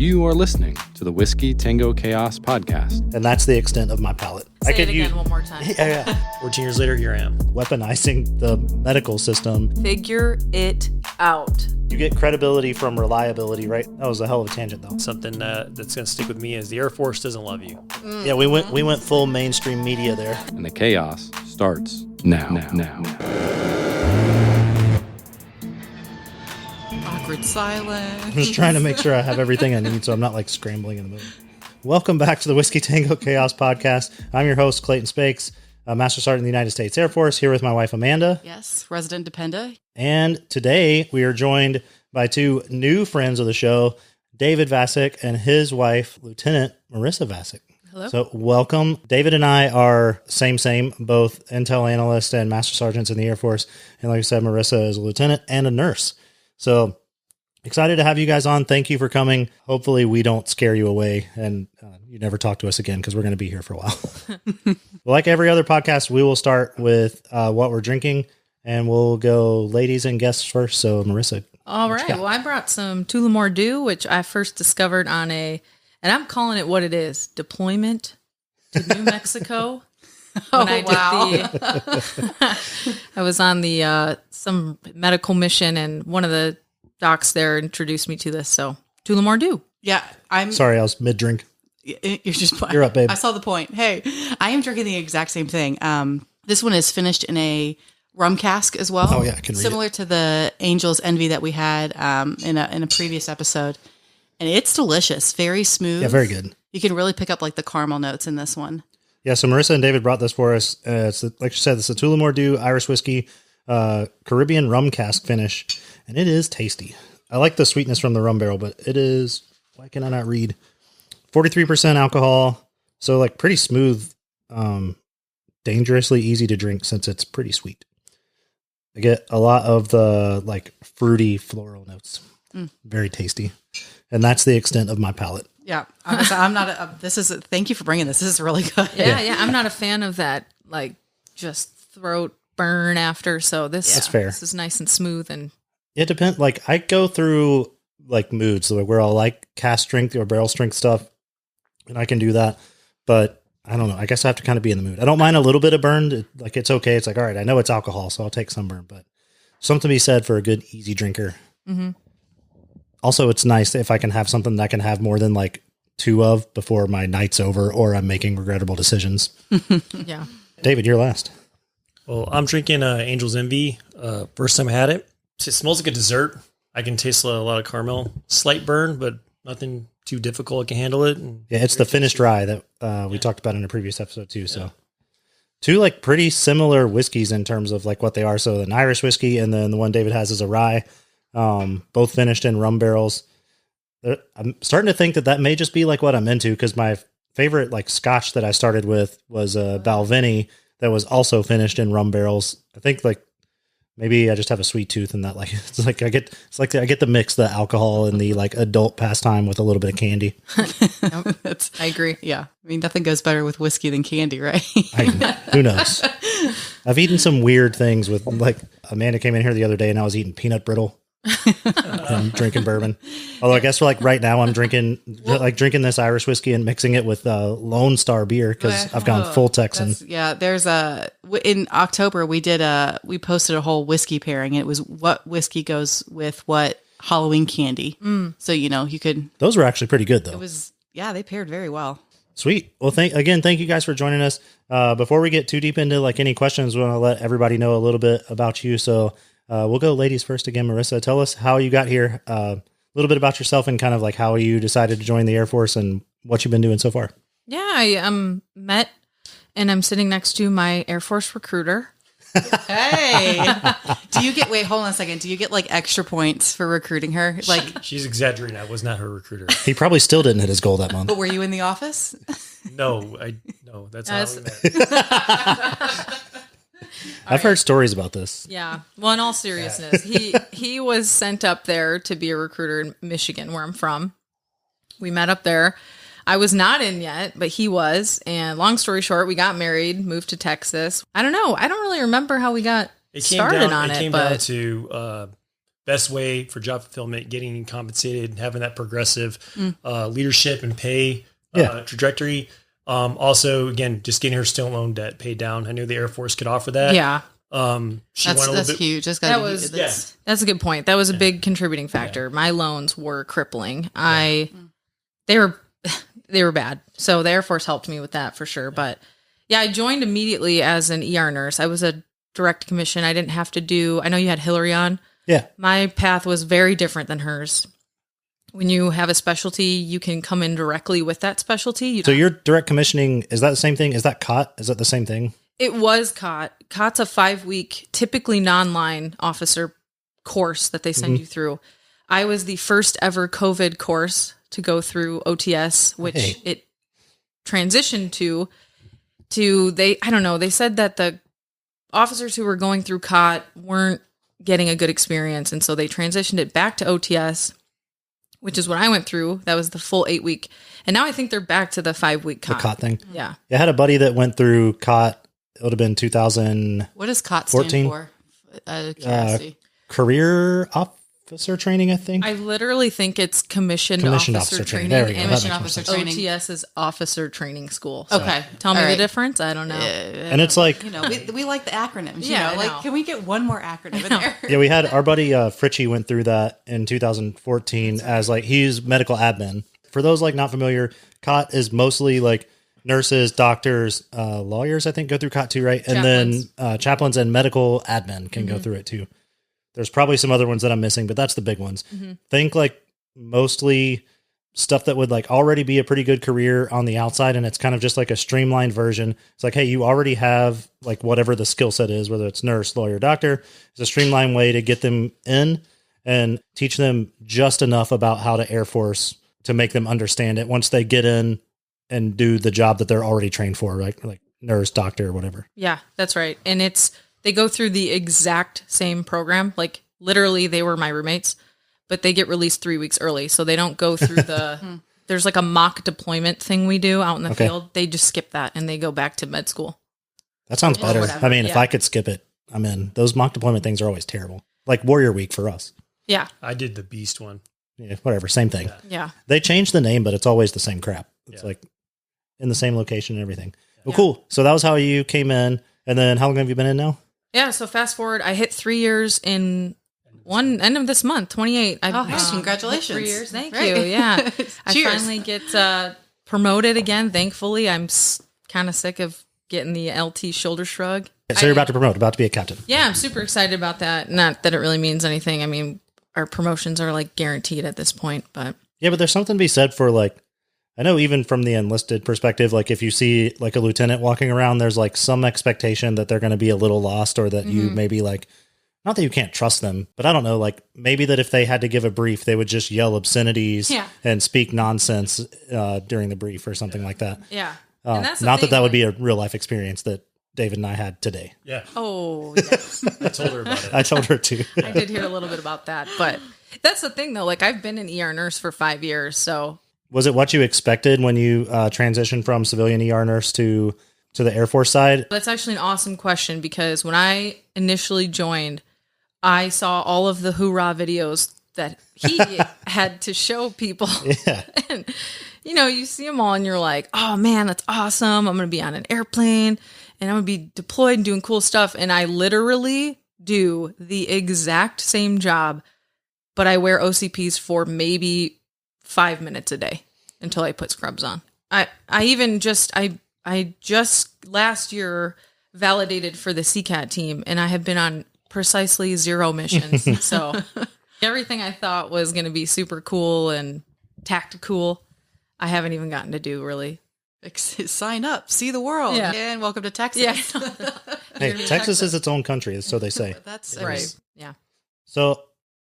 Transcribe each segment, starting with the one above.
You are listening to the Whiskey Tango Chaos podcast. And that's the extent of my palate. Say it again one more time. Yeah. 14 years later, here I am. Weaponizing the medical system. Figure it out. You get credibility from reliability, right? That was a hell of a tangent, though. Something that's going to stick with me is the Air Force doesn't love you. Yeah, we went full mainstream media there. And the chaos starts now. Awkward silence. I'm just trying to make sure I have everything I need so I'm not like scrambling in the middle. Welcome back to the Whiskey Tango Chaos podcast. I'm your host, Clayton Spakes, a Master Sergeant in the United States Air Force, here with my wife, Amanda. Yes, resident dependa. And today we are joined by two new friends of the show, David Vasek and his wife, Lieutenant Marissa Vasek. Hello. So welcome. David and I are same, both intel analysts and Master Sergeants in the Air Force. And like I said, Marissa is a lieutenant and a nurse. So excited to have you guys on. Thank you for coming. Hopefully we don't scare you away and you never talk to us again because we're going to be here for a while. Like every other podcast, we will start with what we're drinking and we'll go ladies and guests first. So Marissa. All right. Well, I brought some Tullamore Dew, which I first discovered on and I'm calling it what it is, deployment to New Mexico. I was on the some medical mission and one of the docs there introduced me to this. So Tullamore Dew. Yeah, I'm sorry. I was mid drink. You're up, babe. I saw the point. Hey, I am drinking the exact same thing. This one is finished in a rum cask as well. Oh yeah, I can read similar it. to the Angel's Envy that we had in a previous episode, and it's delicious. Very smooth. Yeah, very good. You can really pick up like the caramel notes in this one. Yeah, so Marissa and David brought this for us. It's like you said, it's a Tullamore Dew Irish whiskey, Caribbean rum cask finish, and it is tasty. I like the sweetness from the rum barrel, but it is, why can I not read? 43% alcohol, so like pretty smooth, dangerously easy to drink since it's pretty sweet. I get a lot of the like fruity floral notes. Very tasty. And that's the extent of my palate. Yeah, I'm not. Thank you for bringing this. This is really good. Yeah. I'm not a fan of that, like just throat burn after. So That's fair. This is nice and smooth and. It depends. Like I go through like moods where I'll like cast strength or barrel strength stuff, and I can do that. But I don't know. I guess I have to kind of be in the mood. I don't mind a little bit of burn. Like it's okay. It's like, all right, I know it's alcohol, so I'll take some burn. But something to be said for a good easy drinker. Mm-hmm. Also, it's nice if I can have something that I can have more than like two of before my night's over or I'm making regrettable decisions. Yeah. David, you're last. Well, I'm drinking Angel's Envy. First time I had it. It smells like a dessert. I can taste a lot of caramel. Slight burn, but nothing too difficult. I can handle it. And yeah, it's the finished rye that we talked about in a previous episode too. So two like pretty similar whiskeys in terms of like what they are. So an Irish whiskey and then the one David has is a rye. Both finished in rum barrels. I'm starting to think that may just be like what I'm into because my favorite like Scotch that I started with was Balvenie that was also finished in rum barrels. I think like maybe I just have a sweet tooth and that like I get the mix, the alcohol and the like adult pastime with a little bit of candy. I agree. Yeah, I mean nothing goes better with whiskey than candy, right? Who knows? I've eaten some weird things with like Amanda came in here the other day and I was eating peanut brittle. And drinking bourbon. Although I guess for like right now I'm drinking this Irish whiskey and mixing it with Lone Star beer because I've gone full Texan. There's in October we posted a whole whiskey pairing. It was what whiskey goes with what Halloween candy. So you could. Those were actually pretty good though. They paired very well. Sweet. Well, thank you guys for joining us. Before we get too deep into like any questions, we want to let everybody know a little bit about you. So. We'll go ladies first again. Marissa, tell us how you got here, a little bit about yourself and kind of like how you decided to join the Air Force and what you've been doing so far. Yeah, I met and I'm sitting next to my Air Force recruiter. Hey, hold on a second. Do you get like extra points for recruiting her? Like she's exaggerating. I was not her recruiter. He probably still didn't hit his goal that month. But were you in the office? No, that's how we met. I've heard stories about this. Yeah. Well, in all seriousness, he was sent up there to be a recruiter in Michigan, where I'm from. We met up there. I was not in yet, but he was. And long story short, we got married, moved to Texas. I don't know. I don't really remember how we got started on it. It came down to best way for job fulfillment, getting compensated, having that progressive leadership and pay trajectory. Also, again, just getting her student loan debt paid down. I knew the Air Force could offer that. Yeah. That's huge. That's a good point. That was a big contributing factor. My loans were crippling. They were bad. So the Air Force helped me with that for sure. But yeah, I joined immediately as an ER nurse. I was a direct commission. I didn't have to do, I know you had Hillary on. Yeah. My path was very different than hers. When you have a specialty, you can come in directly with that specialty. So your direct commissioning, is that the same thing? Is that COT? Is that the same thing? It was COT. COT's a 5-week, typically non-line officer course that they send you through. I was the first ever COVID course to go through OTS, which it transitioned to they said that the officers who were going through COT weren't getting a good experience. And so they transitioned it back to OTS, which is what I went through. That was the full 8-week. And now I think they're back to the 5-week COT. The COT thing. Yeah. I had a buddy that went through COT. It would have been 2000. What does COT stand for? Career officer training, I think. I literally think it's commissioned officer training. There we go. And Commissioned officer training. OTS is officer training school. So Okay. tell me All the right. difference. I don't know. And it's like, we like the acronyms. Yeah, I know. Can we get one more acronym in there? yeah, we had our buddy Fritchie went through that in 2014 as like, he's medical admin. For those like not familiar, COT is mostly like nurses, doctors, lawyers, I think go through COT too, right? And then chaplains and medical admin can go through it too. There's probably some other ones that I'm missing, but that's the big ones. Think like mostly stuff that would like already be a pretty good career on the outside. And it's kind of just like a streamlined version. It's like, hey, you already have like whatever the skill set is, whether it's nurse, lawyer, doctor. It's a streamlined way to get them in and teach them just enough about how to Air Force to make them understand it once they get in and do the job that they're already trained for, right? Like nurse, doctor, or whatever. Yeah, that's right. And they go through the exact same program. Like literally they were my roommates, but they get released 3 weeks early. So they don't go through there's like a mock deployment thing we do out in the field. They just skip that and they go back to med school. That sounds better. Whatever. I mean, if I could skip it, I'm in. Those mock deployment things are always terrible. Like Warrior Week for us. Yeah. I did the Beast one. Yeah, whatever. Same thing. Yeah. They changed the name, but it's always the same crap. It's like in the same location and everything. Well, cool. So that was how you came in. And then how long have you been in now? Yeah. So fast forward, I hit 3 years in end of this month, 28. Congratulations. 3 years. Thank Right. you. Yeah. I Cheers. finally get promoted again. Thankfully, I'm kind of sick of getting the LT shoulder shrug. So you're about to be a captain. Yeah, I'm super excited about that. Not that it really means anything. I mean, our promotions are like guaranteed at this point, but Yeah, but there's something to be said for like, I know even from the enlisted perspective, like if you see like a lieutenant walking around, there's like some expectation that they're going to be a little lost or that you maybe like, not that you can't trust them, but I don't know, like maybe that if they had to give a brief, they would just yell obscenities and speak nonsense during the brief or something like that. yeah. And that's the Not thing, that would like- be a real life experience that David and I had today. Yeah. Oh, yes. I told her about it. I told her too. I did hear a little bit about that, but that's the thing though. Like I've been an ER nurse for 5 years, so Was it what you expected when you transitioned from civilian ER nurse to the Air Force side? that's actually an awesome question because when I initially joined, I saw all of the hoorah videos that he had to show people. Yeah. And, you see them all and you're like, oh man, that's awesome. I'm going to be on an airplane and I'm going to be deployed and doing cool stuff. And I literally do the exact same job, but I wear OCPs for maybe 5 minutes a day until I put scrubs on. I just last year validated for the CCAT team and I have been on precisely 0 missions. So everything I thought was going to be super cool and tactical, I haven't even gotten to do really. Sign up, see the world, and welcome to Texas. Yeah. Hey, Texas is its own country, so they say. That's Right. Yeah. So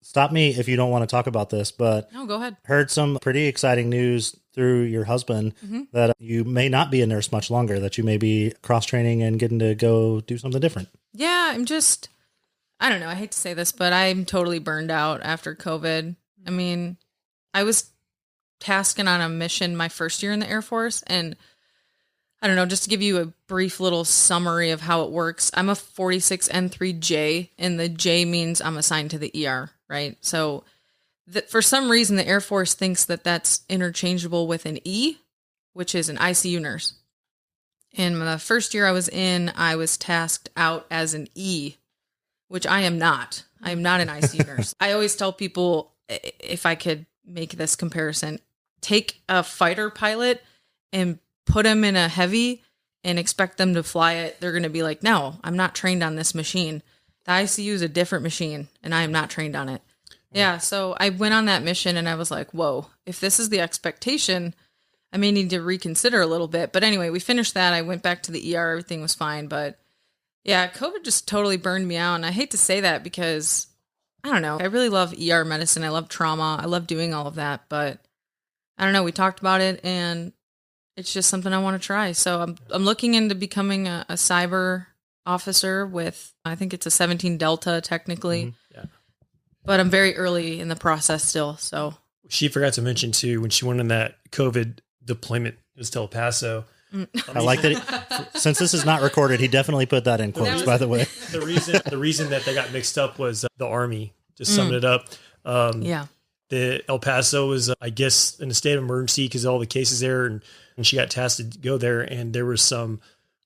stop me if you don't want to talk about this, but No, go ahead. heard some pretty exciting news through your husband that you may not be a nurse much longer, that you may be cross-training and getting to go do something different. Yeah, I don't know. I hate to say this, but I'm totally burned out after COVID. I mean, I was tasking on a mission my first year in the Air Force. And I don't know, just to give you a brief little summary of how it works. I'm a 46N3J, and the J means I'm assigned to the ER. right? So for some reason, the Air Force thinks that that's interchangeable with an E, which is an ICU nurse. In the first year I was in, I was tasked out as an E, which I am not. I am not an ICU nurse. I always tell people, if I could make this comparison, take a fighter pilot and put them in a heavy and expect them to fly it. They're going to be like, no, I'm not trained on this machine. The ICU is a different machine and I am not trained on it. Yeah. So I went on that mission and I was like, whoa, if this is the expectation, I may need to reconsider a little bit. But anyway, we finished that. I went back to the ER. Everything was fine. But yeah, COVID just totally burned me out. And I hate to say that because I don't know. I really love ER medicine. I love trauma. I love doing all of that. But I don't know. We talked about it and it's just something I want to try. So I'm looking into becoming a cyber officer with, I think it's a 17 Delta technically. Mm-hmm. Yeah. But I'm very early in the process still. So she forgot to mention too, when she went on that COVID deployment, it was to El Paso. I like that. Since this is not recorded, he definitely put that in quotes, by the way. The reason that they got mixed up was the Army. Just summing it up. Yeah. The El Paso was, I guess, in a state of emergency because of all the cases there, and she got tasked to go there, and there was some,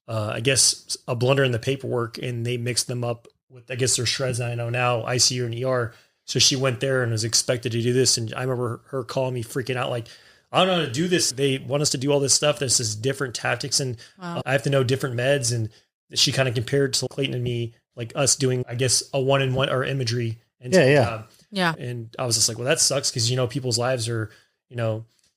I guess, a blunder in the paperwork, and they mixed them up with, I guess, their shreds. I know now, ICU and ER. So she went there and was expected to do this, and I remember her calling me freaking out, like, I don't know how to do this. They want us to do all this stuff. This is different tactics, and I have to know different meds. And she kind of compared to Clayton and me, like us doing, I guess, a 1-in-1 or imagery. And yeah. And I was just like, well, that sucks because, people's lives are,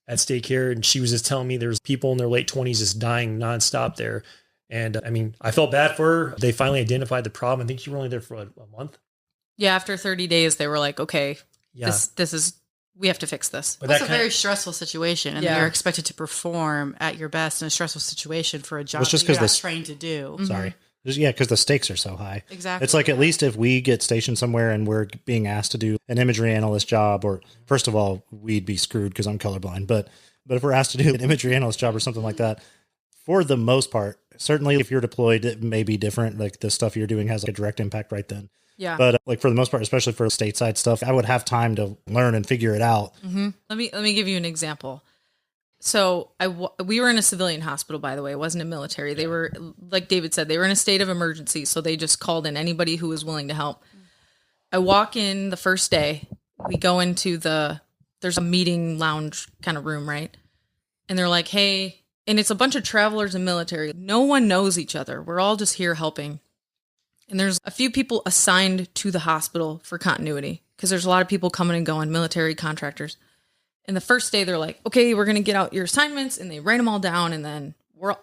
at stake here. And she was just telling me there's people in their late 20s just dying nonstop there. And I mean, I felt bad for her. They finally identified the problem. I think you were only there for a month. Yeah. After 30 days, they were like, okay, this is, we have to fix this. But that's a very stressful situation. And you're expected to perform at your best in a stressful situation for a job that you're not trained to do. Sorry. Yeah, because the stakes are so high. Exactly. It's like, at least if we get stationed somewhere and we're being asked to do an imagery analyst job, or first of all, we'd be screwed because I'm colorblind. But if we're asked to do an imagery analyst job or something like that, for the most part, certainly if you're deployed, it may be different. Like the stuff you're doing has like a direct impact right then. Yeah. But like for the most part, especially for stateside stuff, I would have time to learn and figure it out. Mm-hmm. Let me give you an example. So we were in a civilian hospital, by the way. It wasn't a military. They were, like David said, they were in a state of emergency. So they just called in anybody who was willing to help. I walk in the first day. We go into there's a meeting lounge kind of room, right? And they're like, hey, and it's a bunch of travelers and military. No one knows each other. We're all just here helping. And there's a few people assigned to the hospital for continuity because there's a lot of people coming and going, military contractors. And the first day they're like, okay, we're going to get out your assignments, and they write them all down. And then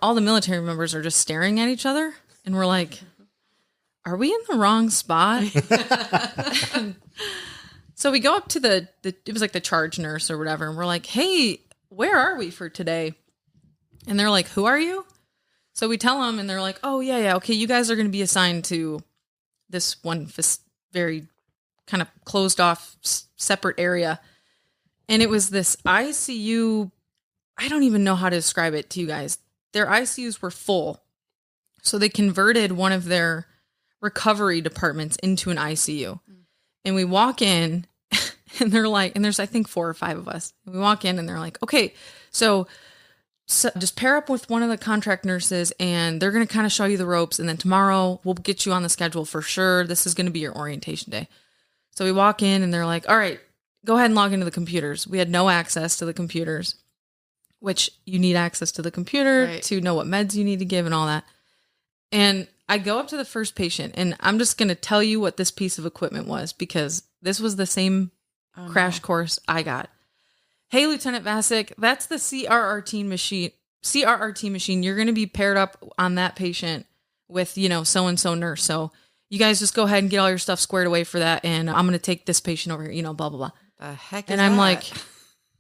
all the military members are just staring at each other. And we're like, are we in the wrong spot? So we go up to it was like the charge nurse or whatever. And we're like, hey, where are we for today? And they're like, who are you? So we tell them, and they're like, oh yeah. Okay. You guys are going to be assigned to this one very kind of closed off separate area. And it was this ICU. I don't even know how to describe it to you guys. Their ICUs were full. So they converted one of their recovery departments into an ICU. And we walk in and they're like, and there's, I think 4 or 5 of us. And we walk in and they're like, okay, so just pair up with one of the contract nurses and they're going to kind of show you the ropes. And then tomorrow we'll get you on the schedule for sure. This is going to be your orientation day. So we walk in and they're like, all right, go ahead and log into the computers. We had no access to the computers, which you need access to the computer to know what meds you need to give and all that. And I go up to the first patient, and I'm just going to tell you what this piece of equipment was because this was the same crash course I got. Hey, Lieutenant Vasek, that's the CRRT machine. CRRT machine. You're going to be paired up on that patient with, so-and-so nurse. So you guys just go ahead and get all your stuff squared away for that. And I'm going to take this patient over here, blah, blah, blah. The heck is and I'm like,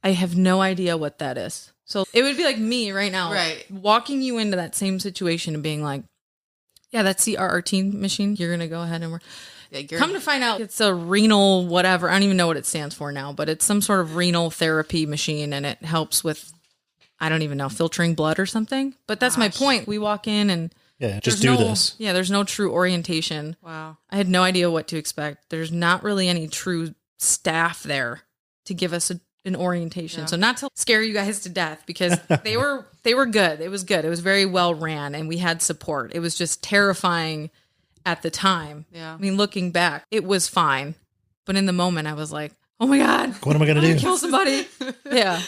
I have no idea what that is. So it would be like me right now, walking you into that same situation and being like, yeah, that's CRRT machine. You're going to go ahead and come to find out it's a renal whatever. I don't even know what it stands for now, but it's some sort of renal therapy machine, and it helps with, I don't even know, filtering blood or something. But that's my point. We walk in and just do this. Yeah, there's no true orientation. Wow. I had no idea what to expect. There's not really any true staff there to give us an orientation. So not to scare you guys to death, because they were good. It was good. It was very well ran, and we had support. It was just terrifying at the time. Yeah. I mean, looking back, it was fine. But in the moment, I was like, oh my God. What am I going to do? Kill somebody. Yeah.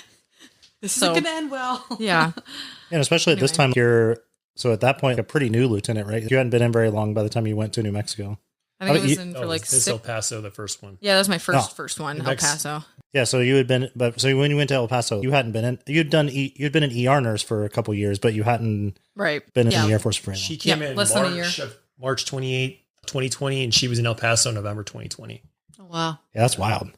This isn't going to end well. Yeah. And especially at this time, so at that point, a pretty new lieutenant, right? You hadn't been in very long by the time you went to New Mexico. I think it was in for like this El Paso, the first one. Yeah, that was my first one, El Paso. Yeah, so you had been, but so when you went to El Paso, you hadn't been in. You'd been an ER nurse for a couple years, but you hadn't been in the Air Force for very long. She came in less than a year. March 28, 2020, and she was in El Paso November 2020. Oh, wow. Yeah, that's wild.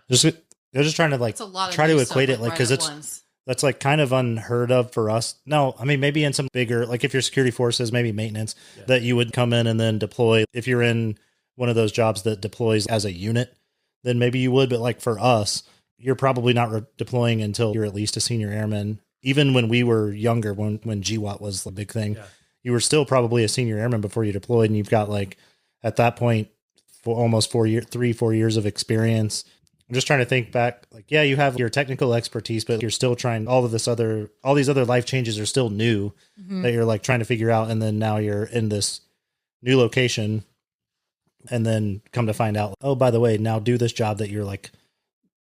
They're just trying to like try to equate it, like, because that's like kind of unheard of for us. No, I mean, maybe in some bigger, like if you're security forces, maybe maintenance, that you would come in and then deploy. If you're in one of those jobs that deploys as a unit, then maybe you would. But like for us, you're probably not deploying until you're at least a senior airman. Even when we were younger, when GWAT was the big thing, you were still probably a senior airman before you deployed. And you've got like, at that point, for almost 4 years of experience. I'm just trying to think back, like, yeah, you have your technical expertise, but you're still trying all these other life changes are still new that you're like trying to figure out. And then now you're in this new location, and then come to find out, oh, by the way, now do this job that you're like,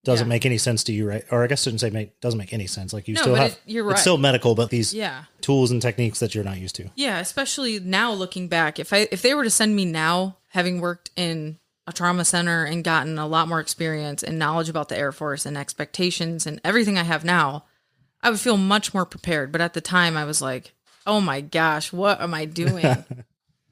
doesn't make any sense to you, right? Or I guess I shouldn't say doesn't make any sense. Like you're right. It's still medical, but these tools and techniques that you're not used to. Yeah. Especially now looking back, if they were to send me now, having worked in a trauma center and gotten a lot more experience and knowledge about the Air Force and expectations and everything I have now, I would feel much more prepared. But at the time I was like, oh my gosh, what am I doing?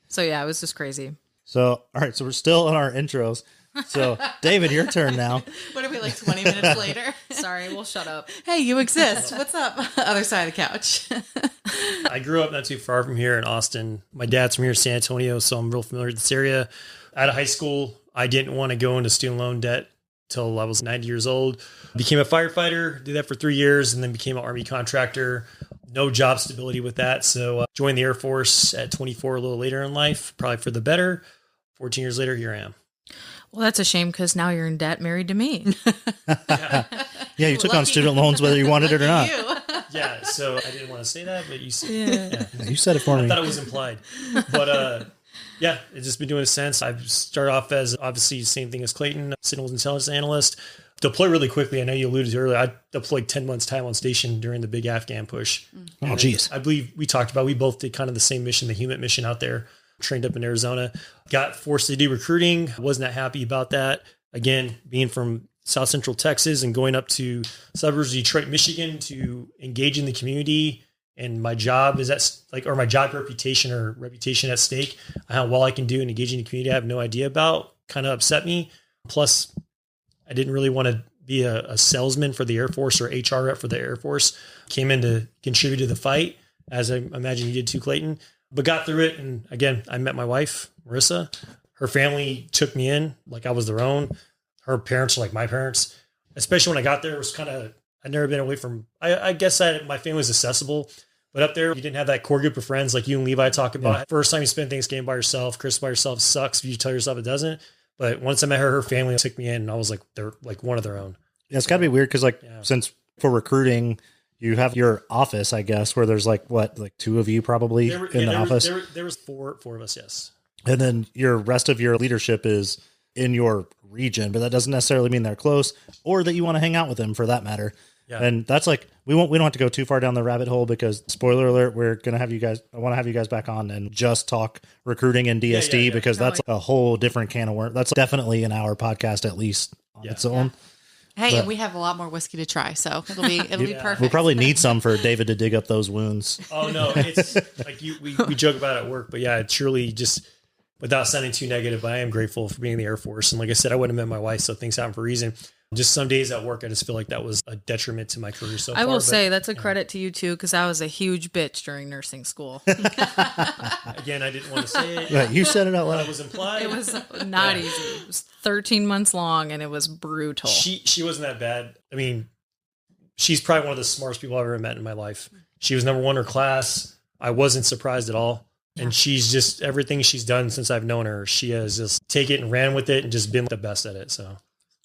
So yeah, it was just crazy. So, all right. So we're still on our intros. So David, your turn now. What are we, like 20 minutes later? Sorry, we'll shut up. Hey, you exist. What's up? Other side of the couch. I grew up not too far from here in Austin. My dad's from here in San Antonio, so I'm real familiar with this area. Out of high school, I didn't want to go into student loan debt till I was 90 years old. Became a firefighter, did that for 3 years, and then became an Army contractor. No job stability with that. So joined the Air Force at 24, a little later in life, probably for the better. 14 years later, here I am. Well, that's a shame, because now you're in debt married to me. Yeah, you took on student loans whether you wanted it or not. Yeah, so I didn't want to say that, but you said, You said it for me. I thought it was implied. But yeah, it's just been doing it since. I've started off as obviously same thing as Clayton, signals intelligence analyst. Deploy really quickly. I know you alluded to earlier. I deployed 10 months time on station during the big Afghan push. Oh, geez. I believe we talked about, we both did kind of the same mission, the HUMIT mission out there. Trained up in Arizona, got forced to do recruiting. Wasn't that happy about that. Again, being from South Central Texas and going up to suburbs of Detroit, Michigan to engage in the community. And my job is my job reputation at stake. How well I can do and engage in the community, I have no idea about, kind of upset me. Plus, I didn't really want to be a salesman for the Air Force or HR rep for the Air Force. Came in to contribute to the fight, as I imagine you did too, Clayton. But got through it. And again, I met my wife, Marissa. Her family took me in like I was their own. Her parents are like my parents. Especially when I got there, it was kind of, I'd never been away from, I guess my family was accessible. But up there, you didn't have that core group of friends like you and Levi talk about. Yeah. First time you spend Thanksgiving by yourself, Christmas by yourself sucks if you tell yourself it doesn't. But once I met her family took me in, and I was like, they're like one of their own. Yeah, it's got to be weird because since for recruiting, you have your office, I guess, where there's like two of you probably in the office. There was four of us, yes. And then your rest of your leadership is in your region, but that doesn't necessarily mean they're close or that you want to hang out with them for that matter. Yeah. And that's like, we don't have to go too far down the rabbit hole because spoiler alert, I want to have you guys back on and just talk recruiting and DSD because that's a whole different can of worms. That's definitely an hour podcast, at least on its own. Yeah. Hey, and we have a lot more whiskey to try, so it'll be perfect. We'll probably need some for David to dig up those wounds. Oh no, it's like we joke about it at work, but yeah, it's truly just, without sounding too negative, I am grateful for being in the Air Force. And like I said, I wouldn't have met my wife, so things happen for a reason. Just some days at work, I just feel like that was a detriment to my career so far. I will say that's a credit to you too, because I was a huge bitch during nursing school. Again, I didn't want to say it. Right, you said it out loud. It was implied. It was not easy. It was 13 months long, and it was brutal. She wasn't that bad. I mean, she's probably one of the smartest people I've ever met in my life. She was number one in her class. I wasn't surprised at all. And she's just, everything she's done since I've known her, she has just taken it and ran with it and just been the best at it. So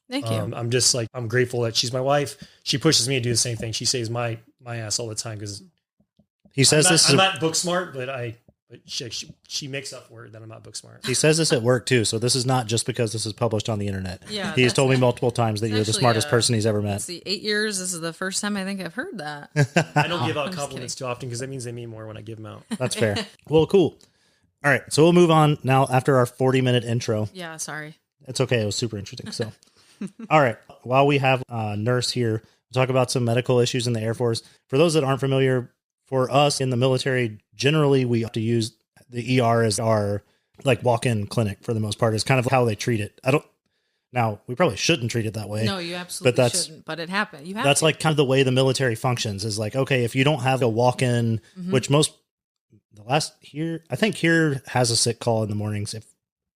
Thank you. I'm just like, I'm grateful that she's my wife. She pushes me to do the same thing. She saves my ass all the time because he says I'm not book smart, but she makes up for it that I'm not book smart. He says this at work too. So this is not just because this is published on the internet. Yeah, he has told me multiple times that you're the smartest person he's ever met. Let's see, 8 years. This is the first time I think I've heard that. I don't give out compliments too often because that means they mean more when I give them out. That's fair. Well, cool. All right. So we'll move on now after our 40-minute intro. Yeah, sorry. It's okay. It was super interesting. So, all right. While we have a nurse here, we'll talk about some medical issues in the Air Force. For those that aren't familiar, for us in the military, generally we have to use the ER as our like walk-in clinic for the most part. Is kind of how they treat it. Now we probably shouldn't treat it that way. No, you absolutely shouldn't. But it happened. That's like kind of the way the military functions. Is like, okay, if you don't have a walk-in, which I think here has a sick call in the mornings, if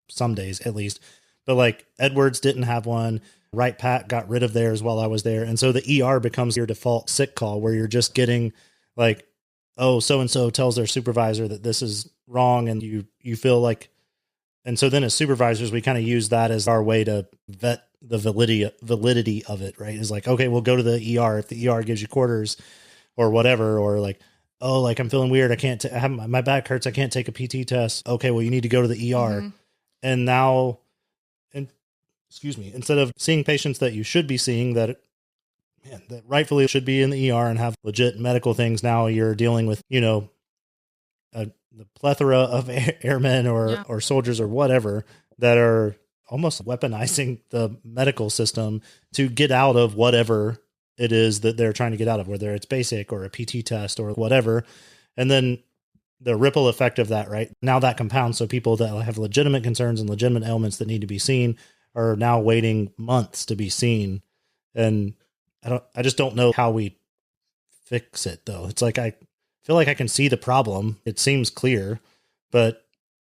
some days at least. But like Edwards didn't have one. Wright Pat got rid of theirs while I was there, and so the ER becomes your default sick call where you're just getting like, oh, so-and-so tells their supervisor that this is wrong. And you feel like, and so then as supervisors, we kind of use that as our way to vet the validity of it, right? Is like, okay, we'll go to the ER if the ER gives you quarters or whatever, or like, oh, like I'm feeling weird. I can't, my back hurts. I can't take a PT test. Okay. Well, you need to go to the ER. And now, instead of seeing patients that you should be seeing that rightfully should be in the ER and have legit medical things. Now you're dealing with, the plethora of airmen or soldiers or whatever that are almost weaponizing the medical system to get out of whatever it is that they're trying to get out of, whether it's basic or a PT test or whatever. And then the ripple effect of that, right? Now that compounds. So people that have legitimate concerns and legitimate ailments that need to be seen are now waiting months to be seen. And I just don't know how we fix it though. It's like, I feel like I can see the problem. It seems clear, but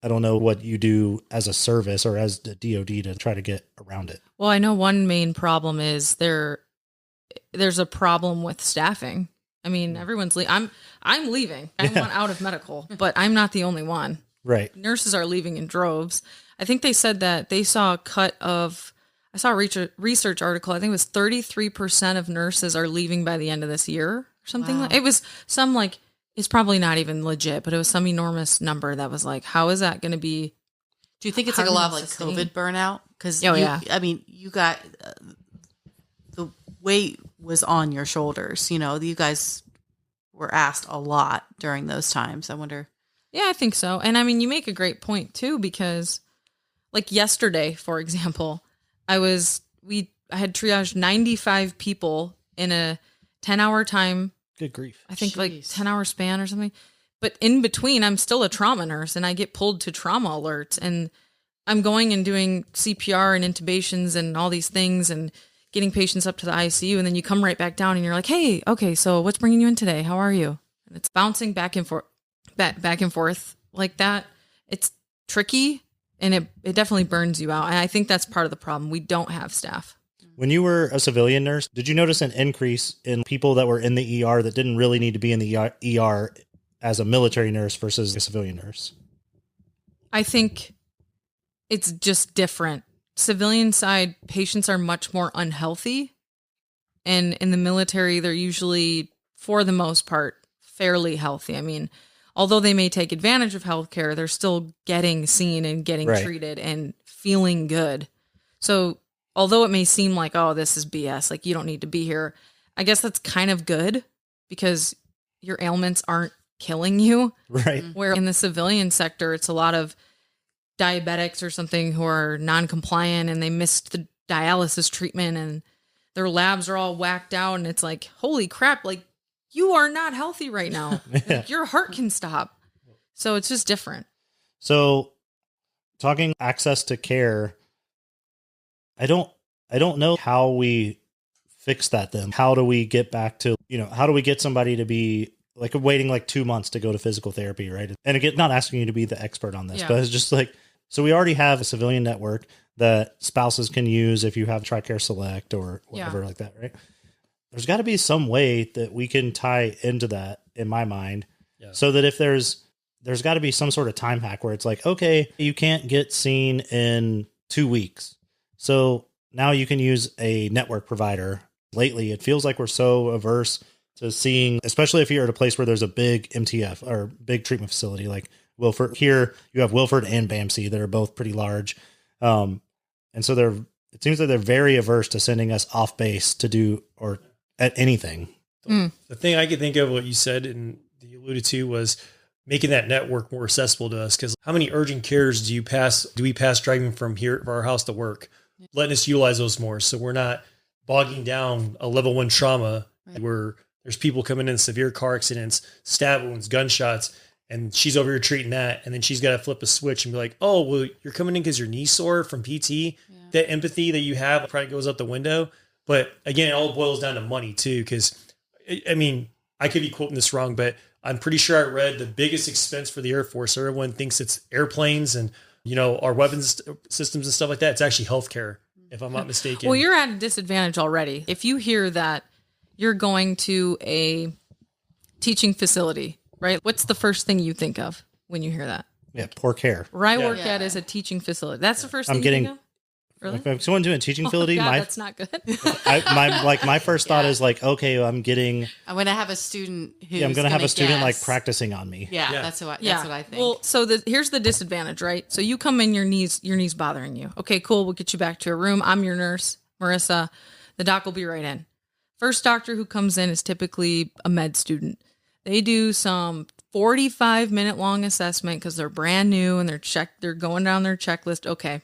I don't know what you do as a service or as the DoD to try to get around it. Well, I know one main problem is there's a problem with staffing. I mean, everyone's leaving. I'm leaving. I want out of medical, but I'm not the only one. Right. Nurses are leaving in droves. I think they said that they saw a cut of, I saw a research article. I think it was 33% of nurses are leaving by the end of this year or something. Wow. Like it was some like, it's probably not even legit, but it was some enormous number that was like, how is that going to be? Do you think it's like a lot of like COVID burnout? Because I mean, you got the weight was on your shoulders. You guys were asked a lot during those times. I wonder. Yeah, I think so. And I mean, you make a great point too, because like yesterday, for example, I had triaged 95 people in a 10-hour time. Good grief. I think like 10-hour span or something. But in between, I'm still a trauma nurse and I get pulled to trauma alerts and I'm going and doing CPR and intubations and all these things and getting patients up to the ICU. And then you come right back down and you're like, hey, okay, so what's bringing you in today? How are you? And it's bouncing back and forth like that. It's tricky and it definitely burns you out. And I think that's part of the problem. We don't have staff. When you were a civilian nurse, did you notice an increase in people that were in the ER that didn't really need to be in the ER as a military nurse versus a civilian nurse? I think it's just different. Civilian side, patients are much more unhealthy. And in the military, they're usually, for the most part, fairly healthy. I mean, although they may take advantage of healthcare, they're still getting seen and getting treated and feeling good. So although it may seem like, oh, this is BS, like you don't need to be here, I guess that's kind of good because your ailments aren't killing you. Right. Where in the civilian sector, it's a lot of diabetics or something who are non-compliant and they missed the dialysis treatment and their labs are all whacked out. And it's like, holy crap, like you are not healthy right now. Like, your heart can stop. So it's just different. So talking access to care, I don't know how we fix that then. How do we get back to, how do we get somebody to be like waiting like 2 months to go to physical therapy, right? And again, not asking you to be the expert on this, but it's just like, so we already have a civilian network that spouses can use if you have TRICARE Select or whatever like that, right? There's got to be some way that we can tie into that in my mind so that if there's got to be some sort of time hack where it's like, okay, you can't get seen in 2 weeks. So now you can use a network provider. Lately, it feels like we're so averse to seeing, especially if you're at a place where there's a big MTF or big treatment facility like Wilford. Here, you have Wilford and BAMC that are both pretty large. And so it seems that they're very averse to sending us off base to do or at anything. The thing I could think of what you said and you alluded to was making that network more accessible to us. Because how many urgent cares do we pass driving from our house to work? Letting us utilize those more, so we're not bogging down a level 1 trauma where there's people coming in severe car accidents, stab wounds, gunshots, and she's over here treating that, and then she's got to flip a switch and be like, "Oh, well, you're coming in because your knee's sore from PT." Yeah. That empathy that you have probably goes out the window. But again, it all boils down to money too, because I mean, I could be quoting this wrong, but I'm pretty sure I read the biggest expense for the Air Force. Everyone thinks it's airplanes and, our weapons systems and stuff like that. It's actually healthcare, if I'm not mistaken. Well, you're at a disadvantage already. If you hear that you're going to a teaching facility, right? What's the first thing you think of when you hear that? Yeah, poor care. Where I work at is a teaching facility. That's the first thing you think of? Really? If someone doing a teaching facility, God, that's not good. my first thought is like, okay, I'm going to have a student who's I'm going to have a student like practicing on me. Yeah, that's what I think. Well, so here's the disadvantage, right? So you come in, your knees bothering you. Okay, cool. We'll get you back to your room. I'm your nurse, Marissa. The doc will be right in. First doctor who comes in is typically a med student. They do some 45-minute long assessment because they're brand new and they're going down their checklist. Okay.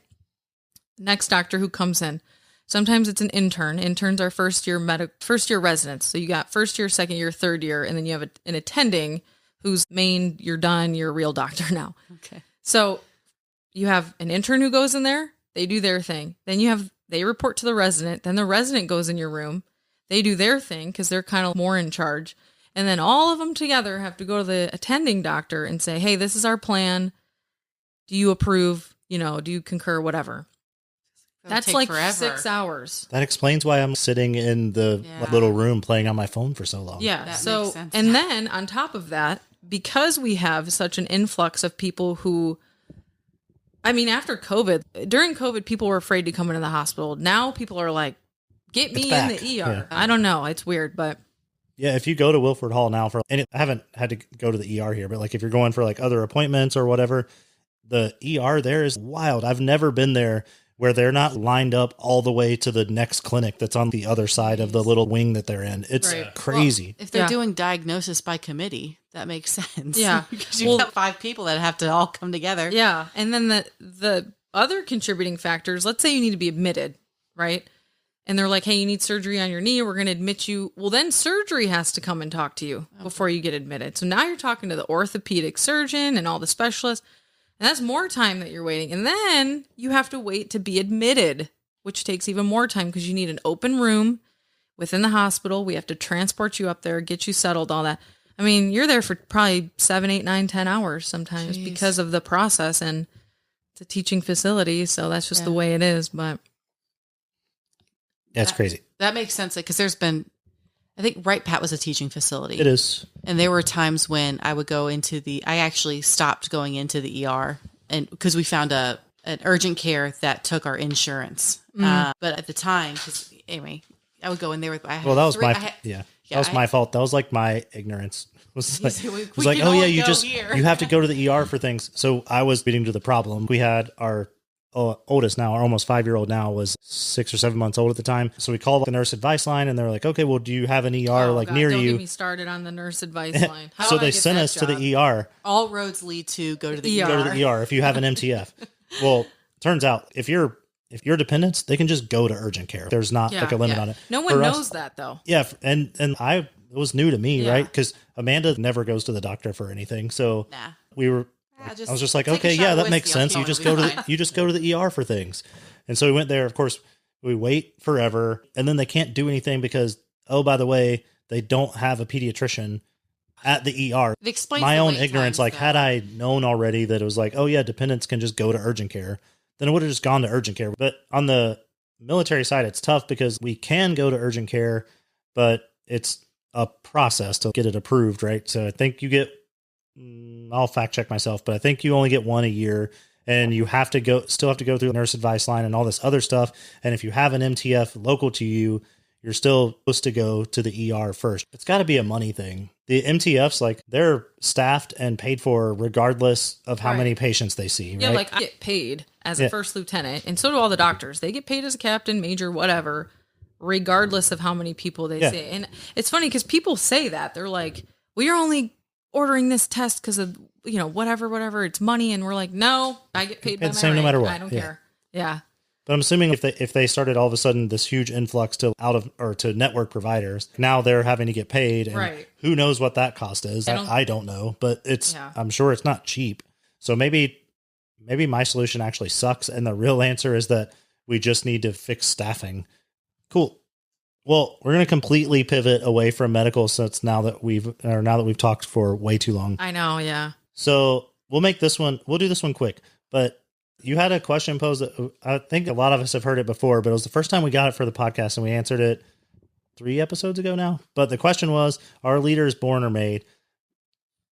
Next doctor who comes in. Sometimes it's an intern. Interns are first year residents. So you got first year, second year, third year, and then you have an attending who's you're done, you're a real doctor now. Okay. So you have an intern who goes in there, they do their thing. Then they report to the resident, then the resident goes in your room, they do their thing because they're kind of more in charge. And then all of them together have to go to the attending doctor and say, hey, this is our plan. Do you approve? Do you concur? Whatever. That's like forever. 6 hours. That explains why I'm sitting in the little room playing on my phone for so long. Yeah. That makes sense. And then on top of that, because we have such an influx of people who, after COVID, during COVID, people were afraid to come into the hospital. Now people are like, get me in the ER. Yeah. I don't know. It's weird, but. Yeah, if you go to Wilford Hall now I haven't had to go to the ER here, but like if you're going for like other appointments or whatever, the ER there is wild. I've never been there where they're not lined up all the way to the next clinic that's on the other side of the little wing that they're in. It's crazy. Well, if they're doing diagnosis by committee, that makes sense. Yeah. Because you've got 5 people that have to all come together. Yeah. And then the other contributing factors, let's say you need to be admitted, right? And they're like, hey, you need surgery on your knee. We're going to admit you. Well, then surgery has to come and talk to you before you get admitted. So now you're talking to the orthopedic surgeon and all the specialists. And that's more time that you're waiting. And then you have to wait to be admitted, which takes even more time because you need an open room within the hospital. We have to transport you up there, get you settled, all that. You're there for probably 7, 8, 9, 10 hours sometimes because of the process. And it's a teaching facility, so that's just the way it is. But that's crazy. That makes sense because there's been, I think Wright Pat was a teaching facility. It is. And there were times when I would go I actually stopped going into the ER and because we found an urgent care that took our insurance. But at the time, anyway, I would go in there with, that was my fault. That was like my ignorance. It was like, oh yeah, you have to go to the ER for things. So I was leading to the problem. We had our oldest now, our almost 5-year-old now was 6 or 7 months old at the time. So we called the nurse advice line and they're like, okay, well, do you have an ER near you? Don't get me started on the nurse advice line. So they sent us to the ER. All roads lead to go to the ER. Go to the ER if you have an MTF. Well, turns out if you're dependents, they can just go to urgent care. There's not like a limit on it. No one knows that though. Yeah. And it was new to me, right? Because Amanda never goes to the doctor for anything. So we were, I was just like, okay, yeah, that makes sense. You just go to the ER for things. And so we went there. Of course, we wait forever and then they can't do anything because, oh, by the way, they don't have a pediatrician at the ER. My own ignorance, like had I known already that it was like, oh yeah, dependents can just go to urgent care, then it would have just gone to urgent care. But on the military side, it's tough because we can go to urgent care, but it's a process to get it approved, right? So I think you get, I'll fact check myself, but I think you only get one a year. and you still have to go through the nurse advice line and all this other stuff. And if you have an MTF local to you, you're still supposed to go to the ER first. It's got to be a money thing. The MTFs, like, they're staffed and paid for regardless of how many patients they see. Yeah, right? like I get paid as a first lieutenant, and so do all the doctors. They get paid as a captain, major, whatever, regardless of how many people they see. And it's funny because people say that. They're like, we are only ordering this test because of, whatever, it's money. And we're like, no, I get paid by my same rank. no matter what. I don't care. Yeah. But I'm assuming if they started all of a sudden this huge influx to network providers, now they're having to get paid, and who knows what that cost is? I don't know, but I'm sure it's not cheap. So maybe my solution actually sucks, and the real answer is that we just need to fix staffing. Cool. Well, we're going to completely pivot away from medical since now that we've talked for way too long. I know, yeah. So we'll do this one quick, but you had a question posed that I think a lot of us have heard it before, but it was the first time we got it for the podcast, and we answered it 3 episodes ago now. But the question was, are leaders born or made?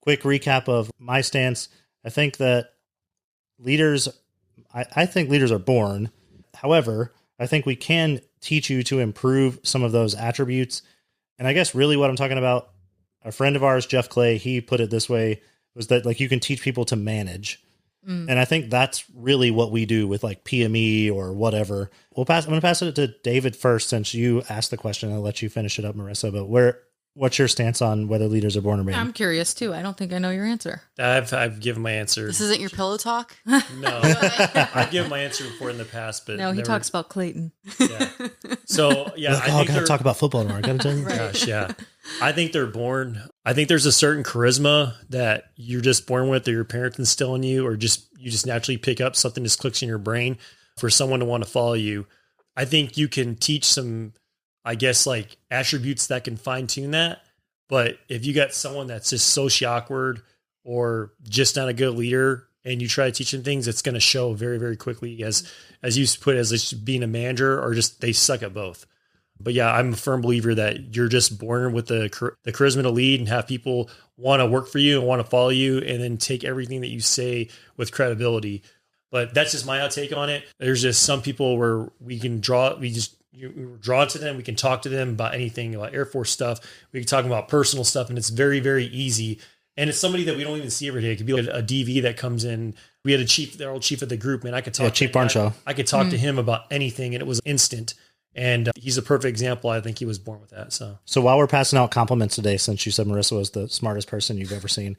Quick recap of my stance. I think that leaders are born. However, I think we can teach you to improve some of those attributes. And I guess really what I'm talking about, a friend of ours, Jeff Clay, he put it this way, was that like you can teach people to manage. And I think that's really what we do with like PME or whatever. I'm going to pass it to David first, since you asked the question. I'll let you finish it up, Marissa. But what's your stance on whether leaders are born or made? I'm curious too. I don't think I know your answer. I've given my answer. This isn't your pillow talk? No, I've given my answer before in the past, but no, he talks about Clayton. Yeah. So yeah, I got to talk about football tomorrow. I got to tell you. Gosh, yeah. I think they're born. I think there's a certain charisma that you're just born with, or your parents instill in you, or you just naturally pick up something just clicks in your brain for someone to want to follow you. I think you can teach some, I guess, like attributes that can fine tune that. But if you got someone that's just socially awkward or just not a good leader, and you try to teach them things, it's going to show very, very quickly as you put it, as just being a manager, or just they suck at both. But yeah, I'm a firm believer that you're just born with the charisma to lead and have people want to work for you and want to follow you, and then take everything that you say with credibility. But that's just my outtake on it. There's just some people where we're drawn to them. We can talk to them about anything, about Air Force stuff. We can talk about personal stuff, and it's very, very easy. And it's somebody that we don't even see every day. It could be like a DV that comes in. We had their old chief of the group, man. I could talk Chief Barnshaw. I could talk to him about anything, and it was instant. And he's a perfect example. I think he was born with that. So while we're passing out compliments today, since you said Marissa was the smartest person you've ever seen,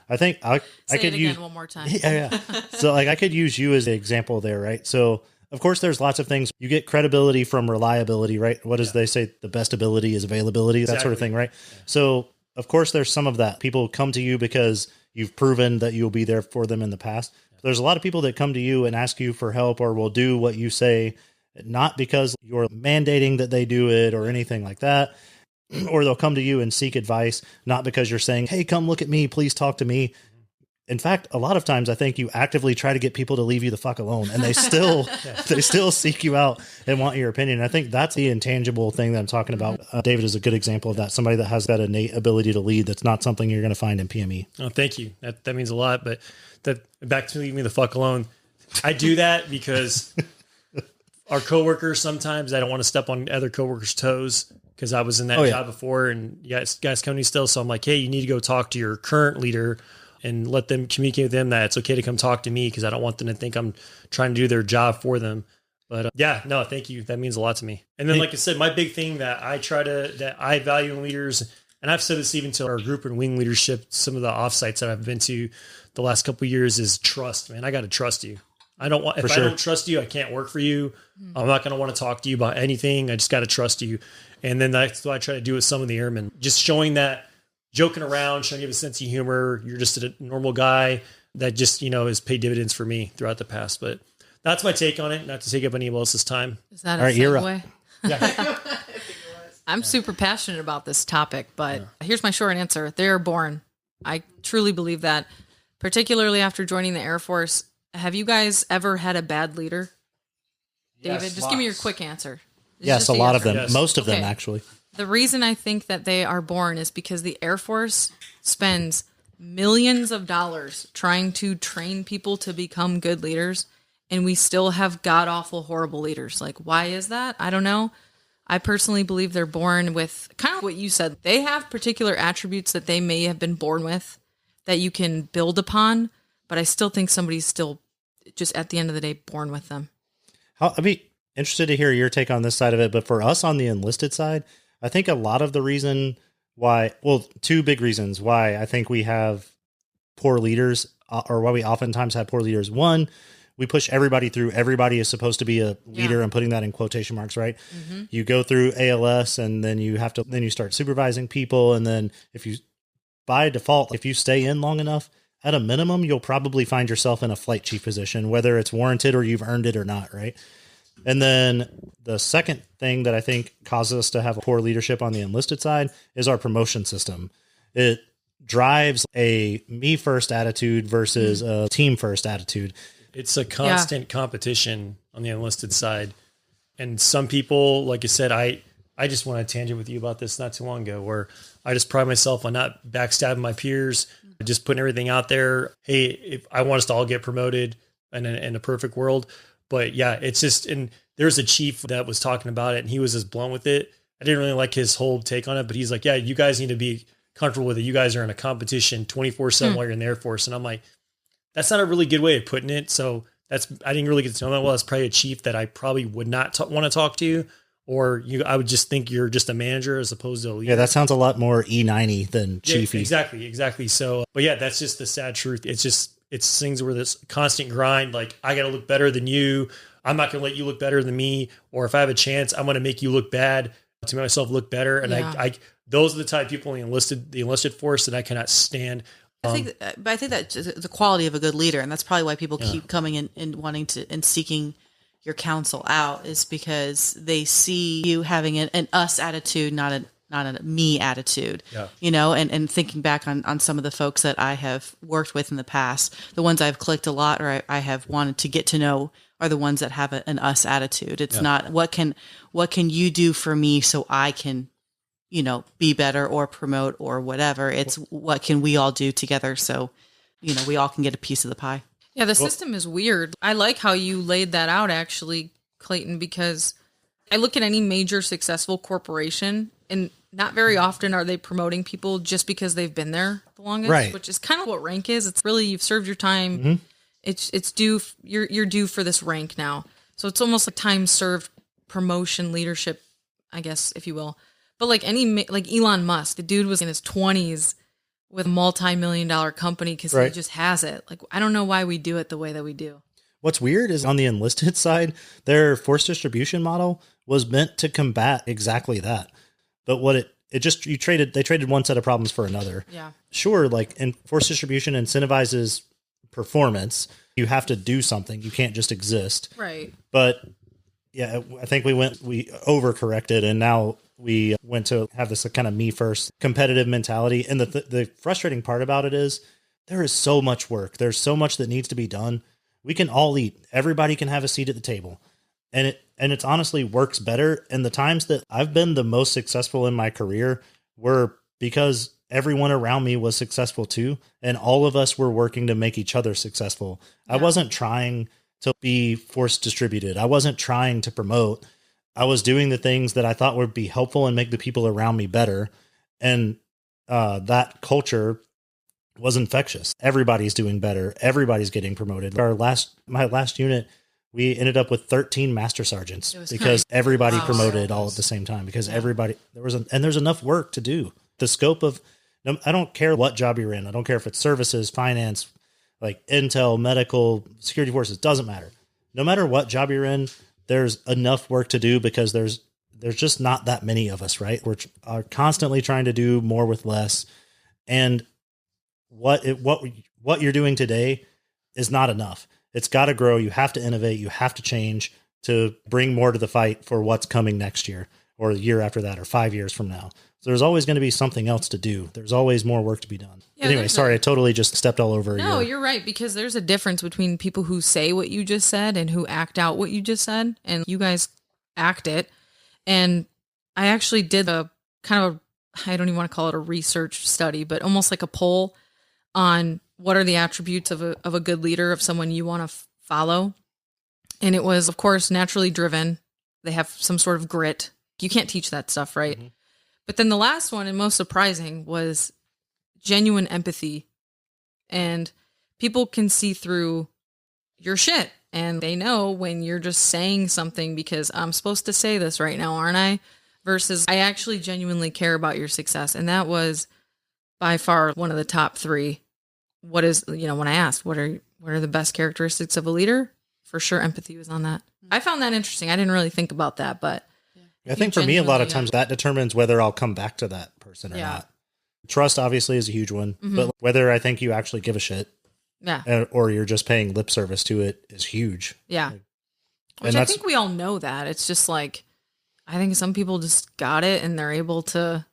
I think I could use one more time. Yeah. So like I could use you as the example there, right? So of course there's lots of things. You get credibility from reliability, right? What does they say? The best ability is availability, that sort of thing, right? Yeah. So of course there's some of that. People come to you because you've proven that you'll be there for them in the past. There's a lot of people that come to you and ask you for help, or will do what you say, not because you're mandating that they do it or anything like that, or they'll come to you and seek advice, not because you're saying, hey, come look at me, please talk to me. In fact, a lot of times I think you actively try to get people to leave you the fuck alone, and they still seek you out and want your opinion. I think that's the intangible thing that I'm talking about. David is a good example of that. Somebody that has that innate ability to lead. That's not something you're going to find in PME. Oh, thank you. That means a lot. But back to leave me the fuck alone. I do that because our coworkers, sometimes I don't want to step on other coworkers' toes, because I was in that job before, and guys come to me still. So I'm like, hey, you need to go talk to your current leader and let them communicate with them that it's okay to come talk to me, because I don't want them to think I'm trying to do their job for them. But no, thank you. That means a lot to me. And then, like I said, my big thing that I value in leaders, and I've said this even to our group and wing leadership, some of the offsites that I've been to the last couple of years, is trust, man. I got to trust you. I don't trust you, I can't work for you. I'm not going to want to talk to you about anything. I just got to trust you. And then that's what I try to do with some of the airmen, just showing that, joking around, showing you have a sense of humor. You're just a normal guy that just, has paid dividends for me throughout the past. But that's my take on it. Not to take up anyone else's time. Is that a segue? Yeah. I'm super passionate about this topic, but here's my short answer. They're born. I truly believe that, particularly after joining the Air Force. Have you guys ever had a bad leader? David, just give me your quick answer. Yes, a lot of them. Yes. Most of them, actually. The reason I think that they are born is because the Air Force spends millions of dollars trying to train people to become good leaders, and we still have god-awful, horrible leaders. Like, why is that? I don't know. I personally believe they're born with kind of what you said. They have particular attributes that they may have been born with that you can build upon, but I still think somebody's still just at the end of the day born with them. I'd be interested to hear your take on this side of it, but for us on the enlisted side, I think a lot of the reason why, well, two big reasons why I think we have poor leaders, or why we oftentimes have poor leaders. One, we push everybody through. Everybody is supposed to be a leader, and putting that in quotation marks, right? Mm-hmm. You go through ALS, and then you start supervising people. And then by default, if you stay in long enough, at a minimum, you'll probably find yourself in a flight chief position, whether it's warranted or you've earned it or not, right? And then the second thing that I think causes us to have poor leadership on the enlisted side is our promotion system. It drives a me first attitude versus a team first attitude. It's a constant competition on the enlisted side. And some people, like I said, I just went on a tangent with you about this not too long ago, where I just pride myself on not backstabbing my peers, just putting everything out there. Hey, if I want us to all get promoted in a perfect world. But yeah, it's just, and there's a chief that was talking about it, and he was just blunt with it. I didn't really like his whole take on it, but he's like, yeah, you guys need to be comfortable with it. You guys are in a competition 24/7 while you're in the Air Force. And I'm like, that's not a really good way of putting it. So I didn't really get to know that well. It's probably a chief that I probably would not want to talk to, or I would just think you're just a manager as opposed to a leader. Yeah, that sounds a lot more E90 than chiefy. Exactly. So, but yeah, that's just the sad truth. It's things where this constant grind, like, I got to look better than you. I'm not going to let you look better than me. Or if I have a chance, I'm going to make you look bad to make myself look better. And I those are the type of people in the enlisted force that I cannot stand. I think that's the quality of a good leader. And that's probably why people keep coming in and wanting to, and seeking your counsel out, is because they see you having an us attitude, not a me attitude, and thinking back on some of the folks that I have worked with in the past, the ones I've clicked a lot, or I have wanted to get to know, are the ones that have an us attitude. It's not what can you do for me so I can, be better or promote or whatever. It's what can we all do together so, we all can get a piece of the pie. Yeah, the system is weird. I like how you laid that out, actually, Clayton, because I look at any major successful corporation, and not very often are they promoting people just because they've been there the longest, right? Which is kind of what rank is. It's really, you've served your time. Mm-hmm. It's due. You're due for this rank now. So it's almost like time served, promotion, leadership, I guess, if you will. But like Elon Musk, the dude was in his 20s with a multi-million-dollar company because he just has it. Like, I don't know why we do it the way that we do. What's weird is on the enlisted side, their force distribution model was meant to combat exactly that. But what they traded one set of problems for another. Yeah. Sure, like in force distribution incentivizes performance. You have to do something. You can't just exist. Right. But yeah, I think we overcorrected, and now we went to have this kind of me first competitive mentality. And the frustrating part about it is there is so much work. There's so much that needs to be done. We can all eat. Everybody can have a seat at the table. And it's honestly works better. And the times that I've been the most successful in my career were because everyone around me was successful too. And all of us were working to make each other successful. Yeah. I wasn't trying to be force distributed. I wasn't trying to promote. I was doing the things that I thought would be helpful and make the people around me better. And that culture was infectious. Everybody's doing better. Everybody's getting promoted. My last unit, we ended up with 13 master sergeants because everybody promoted all at the same time, because there's enough work to do. The scope of, I don't care what job you're in. I don't care if it's services, finance, like intel, medical, security forces, doesn't matter. No matter what job you're in, there's enough work to do because there's just not that many of us, right? We're constantly trying to do more with less. And what you're doing today is not enough. It's got to grow. You have to innovate. You have to change to bring more to the fight for what's coming next year or the year after that or 5 years from now. So there's always going to be something else to do. There's always more work to be done. Yeah, anyway, sorry, I totally just stepped all over. No, you're right, because there's a difference between people who say what you just said and who act out what you just said. And you guys act it. And I actually did a kind of, I don't even want to call it a research study, but almost like a poll on what are the attributes of a good leader, of someone you want to follow. And it was, of course, naturally driven. They have some sort of grit. You can't teach that stuff, right? Mm-hmm. But then the last one, and most surprising, was genuine empathy. And people can see through your shit. And they know when you're just saying something because I'm supposed to say this right now, aren't I? Versus I actually genuinely care about your success. And that was by far one of the top 3. What is, when I asked, what are the best characteristics of a leader? For sure, empathy was on that. I found that interesting. I didn't really think about that, but I think for me, a lot of times that determines whether I'll come back to that person or not. Trust obviously is a huge one, but whether I think you actually give a shit, or you're just paying lip service to it is huge. Yeah, which I think we all know that. It's just like I think some people just got it and they're able to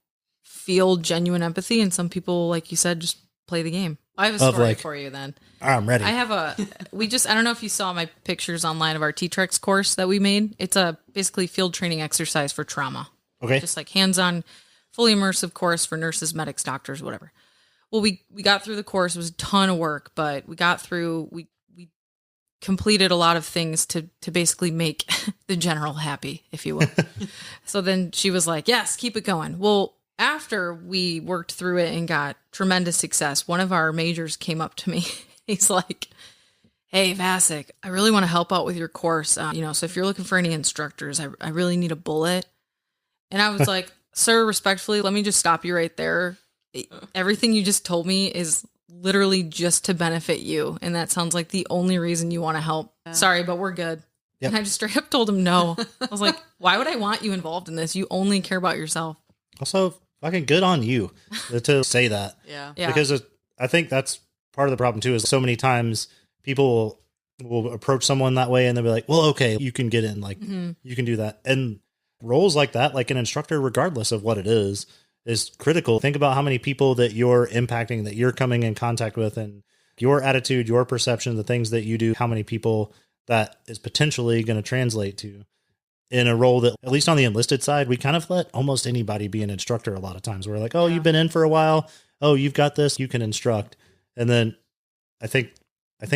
feel genuine empathy, and some people, like you said, just play the game. I have a story for you then. I'm ready. I have I don't know if you saw my pictures online of our T-Trex course that we made. It's a basically field training exercise for trauma. Okay. Just like hands-on, fully immersive course for nurses, medics, doctors, whatever. Well, we got through the course. It was a ton of work, but we got through, we completed a lot of things to basically make the general happy, if you will. So then she was like, yes, keep it going. Well, after we worked through it and got tremendous success, one of our majors came up to me. He's like, hey, Vasek, I really want to help out with your course. So if you're looking for any instructors, I really need a bullet. And I was like, sir, respectfully, let me just stop you right there. Everything you just told me is literally just to benefit you. And that sounds like the only reason you want to help. Sorry, but we're good. Yep. And I just straight up told him no. I was like, why would I want you involved in this? You only care about yourself. Also, fucking good on you to say that. Yeah. Because I think that's part of the problem too, is so many times people will approach someone that way and they'll be like, well, okay, you can get in, like you can do that. And roles like that, like an instructor, regardless of what it is critical. Think about how many people that you're impacting, that you're coming in contact with, and your attitude, your perception, the things that you do, how many people that is potentially going to translate to in a role that, at least on the enlisted side, we kind of let almost anybody be an instructor a lot of times. We're like, oh, you've been in for a while. Oh, you've got this, you can instruct. And then I think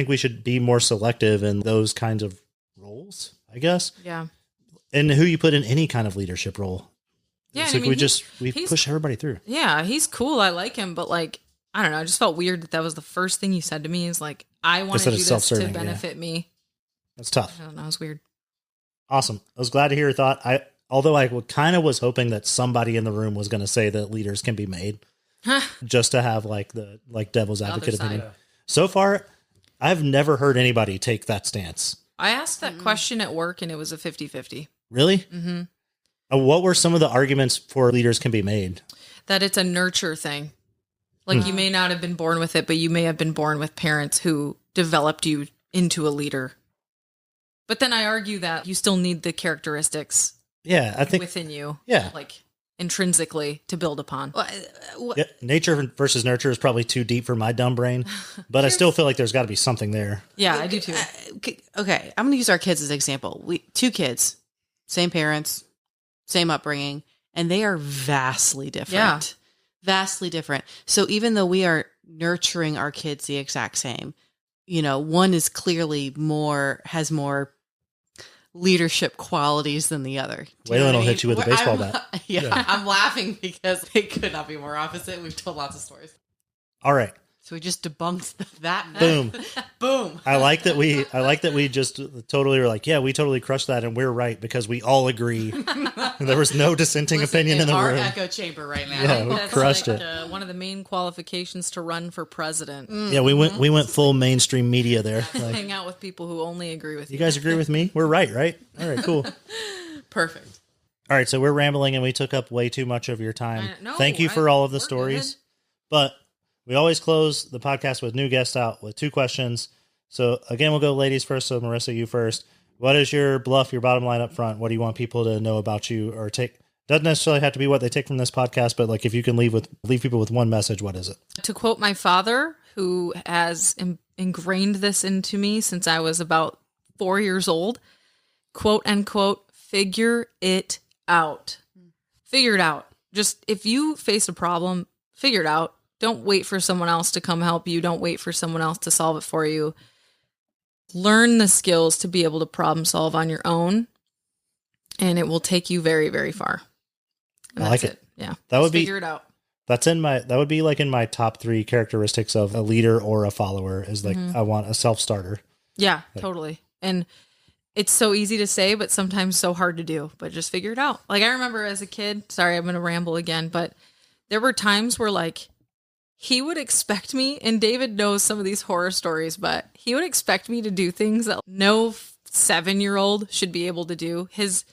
we should be more selective in those kinds of roles, I guess. Yeah. And who you put in any kind of leadership role. Yeah. It's like we push everybody through. Yeah. He's cool. I like him, but like, I don't know. I just felt weird that was the first thing you said to me is like, I want to do this to benefit me. That's tough. I don't know. It was weird. Awesome. I was glad to hear your thought. Although I kind of was hoping that somebody in the room was going to say that leaders can be made. Just to have like devil's advocate opinion. Yeah. So far, I've never heard anybody take that stance. I asked that question at work and it was a 50-50. Really? Mm-hmm. What were some of the arguments for leaders can be made? That it's a nurture thing. Like you may not have been born with it, but you may have been born with parents who developed you into a leader. But then I argue that you still need the characteristics I think within you. Yeah. Like intrinsically to build upon. Nature versus nurture is probably too deep for my dumb brain, but I still feel like there's got to be something there. Yeah, I do too. Okay, I'm going to use our kids as an example. 2 kids, same parents, same upbringing, and they are vastly different. Yeah. Vastly different. So even though we are nurturing our kids the exact same, one is clearly has more leadership qualities than the other. Waylon will hit you with a baseball bat. Yeah, I'm laughing because it could not be more opposite. We've told lots of stories. All right. So we just debunked that. Boom. Boom. I like that we just totally were like, yeah, we totally crushed that and we're right because we all agree. There was no dissenting opinion in the room. Our echo chamber right now. Yeah, we crushed it. One of the main qualifications to run for president. Yeah, we went full mainstream media there. Like, hang out with people who only agree with you. You guys agree with me? We're right? All right, cool. Perfect. All right, so we're rambling and we took up way too much of your time. Thank you for all of the stories. Good. But we always close the podcast with new guests out with 2 questions. So again, we'll go ladies first. So Marissa, you first. What is your bluff, your bottom line up front? What do you want people to know about you or take? Doesn't necessarily have to be what they take from this podcast, but like if you can leave people with one message, what is it? To quote my father, who has ingrained this into me since I was about 4 years old, quote unquote, figure it out. Figure it out. Just if you face a problem, figure it out. Don't wait for someone else to come help you. Don't wait for someone else to solve it for you. Learn the skills to be able to problem solve on your own, and it will take you very, very far. And I like it. Yeah. That would be, figure it out. That would be like in my top 3 characteristics of a leader or a follower is like, I want a self-starter. Yeah, totally. And it's so easy to say, but sometimes so hard to do, but just figure it out. Like I remember as a kid, sorry, I'm going to ramble again, but there were times where like he would expect me, and David knows some of these horror stories, but he would expect me to do things that no 7-year-old should be able to do. His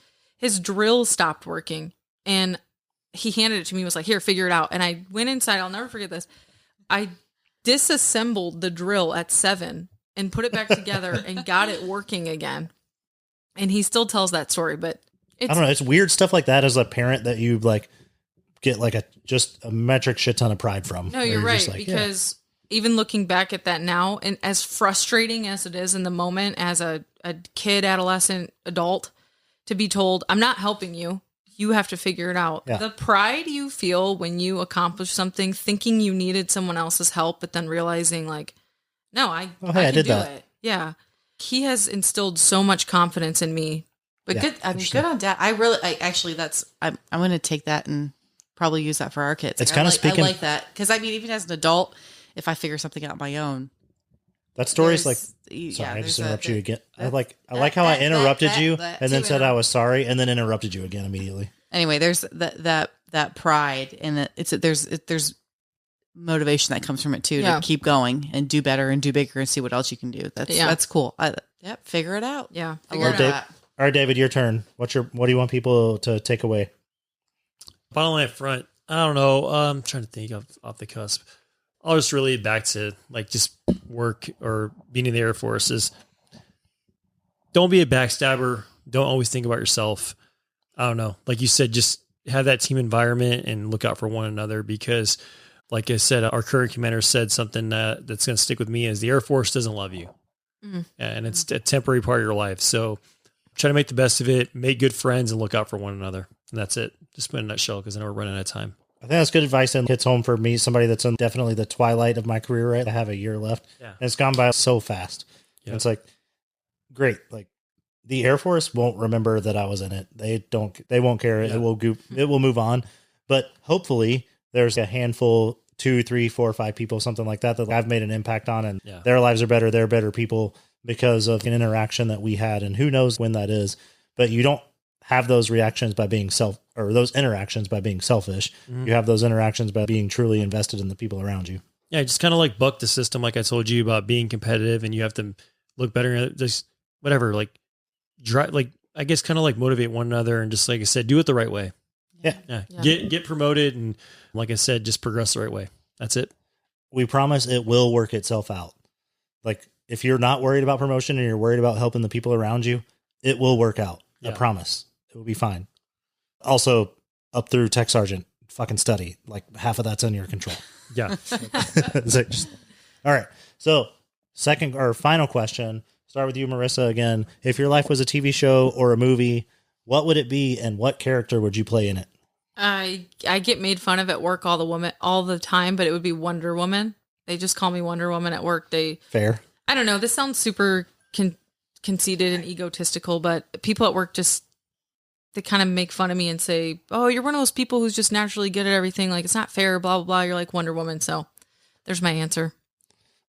drill stopped working, and he handed it to me, was like, here, figure it out. And I went inside. I'll never forget this. I disassembled the drill at 7 and put it back together and got it working again. And he still tells that story, but I don't know. It's weird stuff like that as a parent that you like get like just a metric shit ton of pride from. No, you're right. Like, because even looking back at that now, and as frustrating as it is in the moment as a kid, adolescent, adult, to be told, I'm not helping you. You have to figure it out. Yeah. The pride you feel when you accomplish something, thinking you needed someone else's help, but then realizing like, no, I can do it. Yeah. He has instilled so much confidence in me. But good on Dad. I'm going to take that and probably use that for our kids. It's kind of speaking. I like that. Because I mean, even as an adult, if I figure something out on my own. That story's like, sorry, I just interrupted you again. I like how I interrupted you and then said I was sorry and then interrupted you again immediately. Anyway, there's that pride, and there's motivation that comes from it too, to keep going and do better and do bigger and see what else you can do. That's cool. Figure it out. Yeah. Figure it out. All right, David, your turn. What do you want people to take away? Bottom line front, I don't know. I'm trying to think off the cusp. I'll just relate back to like just work or being in the Air Force is don't be a backstabber. Don't always think about yourself. I don't know. Like you said, just have that team environment and look out for one another because like I said, our current commander said something that's going to stick with me is the Air Force doesn't love you. Mm-hmm. And it's a temporary part of your life. So try to make the best of it, make good friends and look out for one another. And that's it. Just put in a nutshell because I know we're running out of time. I think that's good advice and hits home for me, somebody that's in definitely the twilight of my career, right? I have a year left. Yeah. And it's gone by so fast. Yep. It's like, great. Like the Air Force won't remember that I was in it. They won't care. Yeah. It will move on. But hopefully there's a handful, 2, 3, 4, 5 people, something like that I've made an impact on and their lives are better. They're better people because of an interaction that we had. And who knows when that is, but you don't have those reactions by being those interactions by being selfish. Mm-hmm. You have those interactions by being truly invested in the people around you. Yeah. Just kind of like buck the system. Like I told you about being competitive and you have to look better. Just whatever, like I guess kind of like motivate one another and just, like I said, do it the right way. Yeah. Get promoted. And like I said, just progress the right way. That's it. We promise it will work itself out. Like if you're not worried about promotion and you're worried about helping the people around you, it will work out. Yeah. I promise it will be fine. Also up through tech sergeant, fucking study. Like half of that's in your control. Yeah. All right. So second or final question, start with you, Marissa, again. If your life was a TV show or a movie, what would it be and what character would you play in it? I get made fun of at work all the time, but it would be Wonder Woman. They just call me Wonder Woman at work. Fair. I don't know. This sounds super conceited and egotistical, but people at work they kind of make fun of me and say, "Oh, you're one of those people who's just naturally good at everything. Like it's not fair, blah, blah, blah. You're like Wonder Woman." So there's my answer.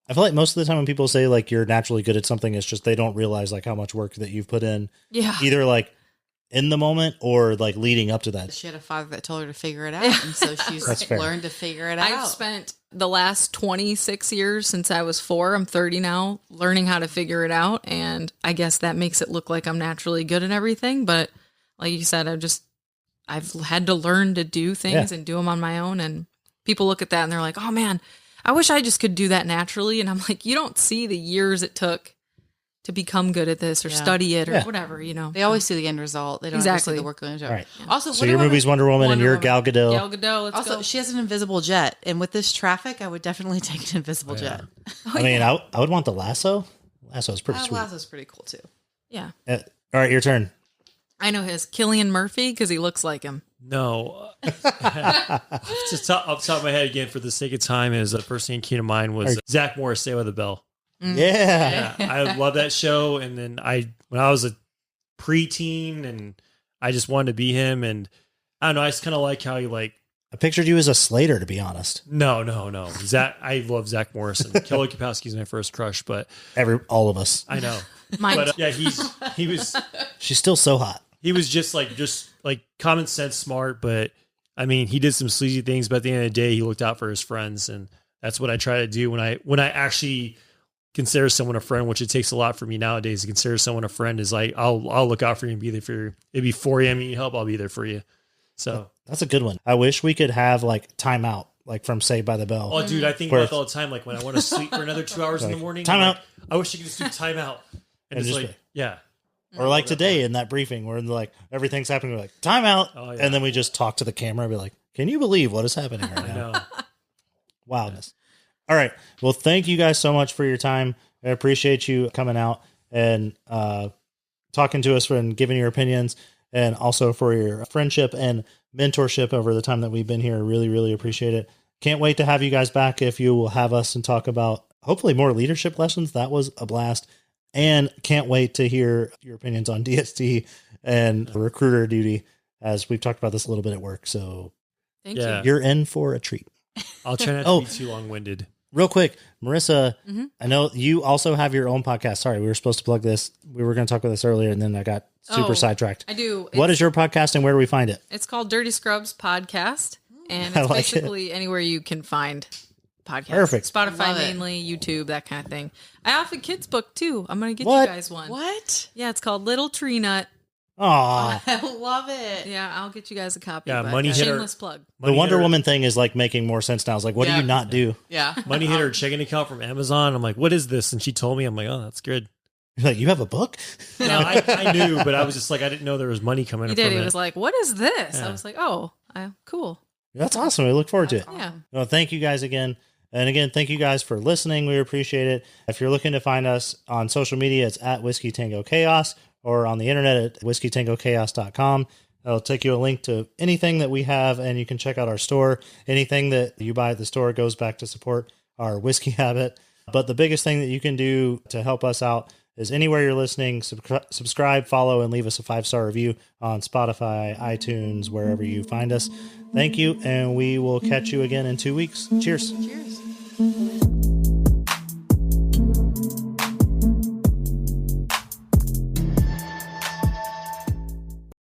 I feel like most of the time when people say like you're naturally good at something, it's just they don't realize like how much work that you've put in. Yeah. Either like in the moment or like leading up to that. She had a father that told her to figure it out. And so she's learned to figure it out. I've spent the last 26 years since I was 4, I'm 30 now, learning how to figure it out. And I guess that makes it look like I'm naturally good at everything. But like you said, I've had to learn to do things and do them on my own. And people look at that and they're like, "Oh man, I wish I just could do that naturally." And I'm like, you don't see the years it took to become good at this or study it or whatever, you know. They always see the end result. They don't ever see the work going into it. Right. Yeah. Also, so your movie's Wonder Woman and you're Gal Gadot. Gal Gadot, let's go. She has an invisible jet. And with this traffic, I would definitely take an invisible jet. I mean, I would want the lasso. Lasso's pretty sweet. Lasso's pretty cool too. Yeah. All right, your turn. I know his. Cillian Murphy, because he looks like him. No. Just off the top of my head again, for the sake of time, is the first thing that came to mind was Zach Morris, Saved by the Bell. Yeah. I love that show. And then when I was a preteen, and I just wanted to be him. And I don't know, I just kind of like how he I pictured you as a Slater, to be honest. No. Zach, I love Zach Morrison. Kelly Kapowski's my first crush, but all of us. I know. Mine. But yeah, he was. She's still so hot. He was just common sense smart, but I mean, he did some sleazy things, but at the end of the day, he looked out for his friends. And that's what I try to do when I actually consider someone a friend, which it takes a lot for me nowadays to consider someone a friend. Is like, I'll look out for you and be there for you. It'd be 4 a.m. You need help, I'll be there for you. So that's a good one. I wish we could have time out, from Saved by the Bell. Oh, dude, I think about it all the time. Like when I want to sleep for another 2 hours in the morning, time out. I wish you could just do time out. And it's like, yeah. Or today in that briefing where everything's happening, we're like, time out. Oh, yeah. And then we just talk to the camera and be like, can you believe what is happening right now? Wildness. All right. Well, thank you guys so much for your time. I appreciate you coming out and talking to us and giving your opinions, and also for your friendship and mentorship over the time that we've been here. Really, really appreciate it. Can't wait to have you guys back if you will have us and talk about hopefully more leadership lessons. That was a blast. And can't wait to hear your opinions on DST and recruiter duty, as we've talked about this a little bit at work. So thank you. You're in for a treat. I'll try not to be too long-winded. Real quick, Marissa, I know you also have your own podcast. Sorry, we were supposed to plug this. We were going to talk about this earlier, and then I got super sidetracked. I do. What is your podcast, and where do we find it? It's called Dirty Scrubs Podcast, and it's basically anywhere you can find podcasts. Perfect. Spotify mainly, YouTube, that kind of thing. I have a kids book too. I'm going to get you guys one. What? Yeah, it's called Little Tree Nut. Aw. I love it. Yeah, I'll get you guys a copy. Yeah, shameless plug. The Wonder Woman thing is making more sense now. I was like, what do you not do? Yeah. Money hit her checking account from Amazon. I'm like, what is this? And she told me, I'm like, oh, that's good. You're like, you have a book? No, I knew, but I was just like, I didn't know there was money coming. He did. He was like, what is this? I was like, oh, cool. That's awesome. I look forward to it. Yeah. Well, thank you guys again. And again, thank you guys for listening. We appreciate it. If you're looking to find us on social media, it's at Whiskey Tango Chaos, or on the internet at whiskeytangochaos.com. It'll take you a link to anything that we have, and you can check out our store. Anything that you buy at the store goes back to support our whiskey habit. But the biggest thing that you can do to help us out is anywhere you're listening, subscribe, follow, and leave us a 5-star review on Spotify, iTunes, wherever you find us. Thank you, and we will catch you again in 2 weeks. Cheers. Cheers.